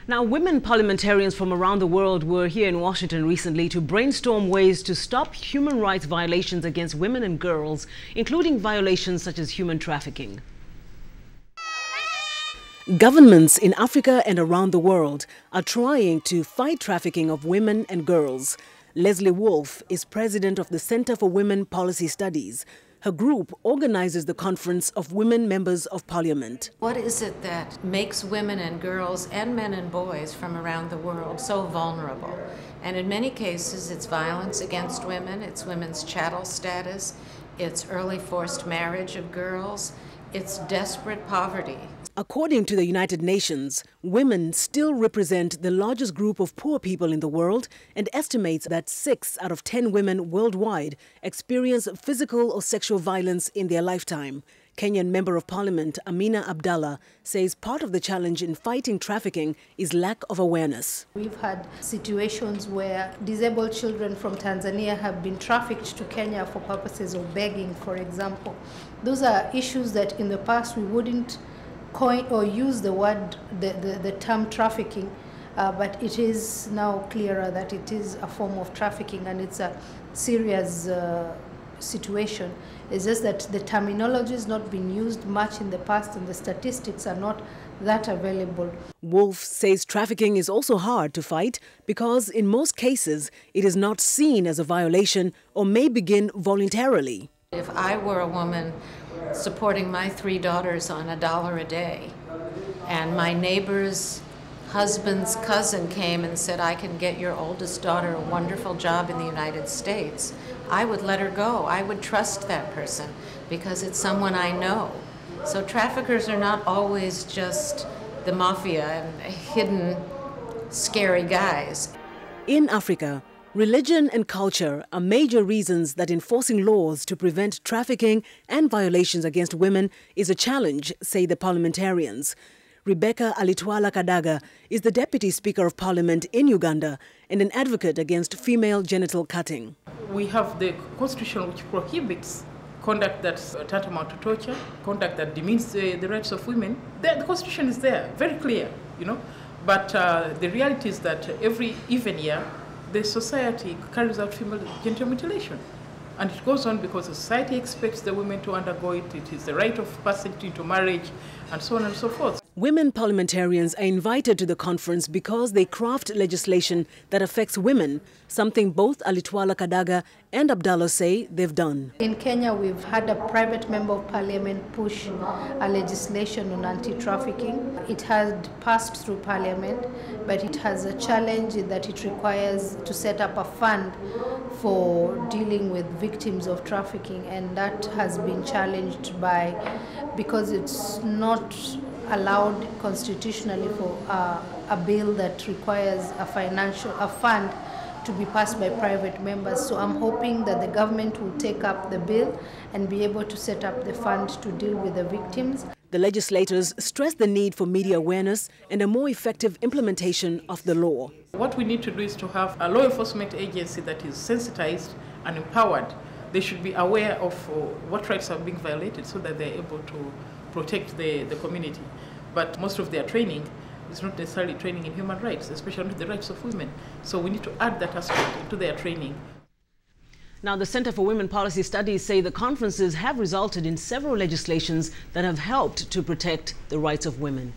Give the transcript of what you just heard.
Now, women parliamentarians from around the world were here in Washington recently to brainstorm ways to stop human rights violations against women and girls, including violations such as human trafficking. Governments in Africa and around the world are trying to fight trafficking of women and girls. Leslie Wolfe is president of the Center for Women Policy Studies. Her group organizes the Conference of Women Members of Parliament. What is it that makes women and girls and men and boys from around the world so vulnerable? And in many cases, it's violence against women, it's women's chattel status, it's early forced marriage of girls, it's desperate poverty. According to the United Nations, women still represent the largest group of poor people in the world and estimates that 6 out of 10 women worldwide experience physical or sexual violence in their lifetime. Kenyan Member of Parliament Amina Abdallah says part of the challenge in fighting trafficking is lack of awareness. We've had situations where disabled children from Tanzania have been trafficked to Kenya for purposes of begging, for example. Those are issues that in the past we wouldn't coin or use the term trafficking, but it is now clearer that it is a form of trafficking and it's a serious situation. It's just that the terminology has not been used much in the past and the statistics are not that available. Wolfe says trafficking is also hard to fight because in most cases it is not seen as a violation or may begin voluntarily. If I were a woman supporting my 3 daughters on $1 a day, and my neighbor's husband's cousin came and said, I can get your oldest daughter a wonderful job in the United States, I would let her go. I would trust that person because it's someone I know. So traffickers are not always just the mafia and hidden, scary guys. In Africa, religion and culture are major reasons that enforcing laws to prevent trafficking and violations against women is a challenge, say the parliamentarians. Rebecca Alitwala Kadaga is the Deputy Speaker of Parliament in Uganda and an advocate against female genital cutting. We have the constitution which prohibits conduct that's tantamount to torture, conduct that demeans the rights of women. The constitution is there, very clear, you know. But the reality is that every even year, the society carries out female genital mutilation. And it goes on because the society expects the women to undergo it. It is the right of passage into marriage, and so on and so forth. Women parliamentarians are invited to the conference because they craft legislation that affects women, something both Alitwala Kadaga and Abdallah say they've done. In Kenya, we've had a private member of parliament push a legislation on anti-trafficking. It had passed through parliament, but it has a challenge in that it requires to set up a fund for dealing with victims of trafficking, and that has been challenged because it's not allowed constitutionally for a bill that requires a fund to be passed by private members. So I'm hoping that the government will take up the bill and be able to set up the fund to deal with the victims. The legislators stress the need for media awareness and a more effective implementation of the law. What we need to do is to have a law enforcement agency that is sensitized and empowered. They should be aware of what rights are being violated so that they're able to protect the community. But most of their training is not necessarily training in human rights, especially the rights of women. So we need to add that aspect into their training. Now, the Center for Women Policy Studies say the conferences have resulted in several legislations that have helped to protect the rights of women.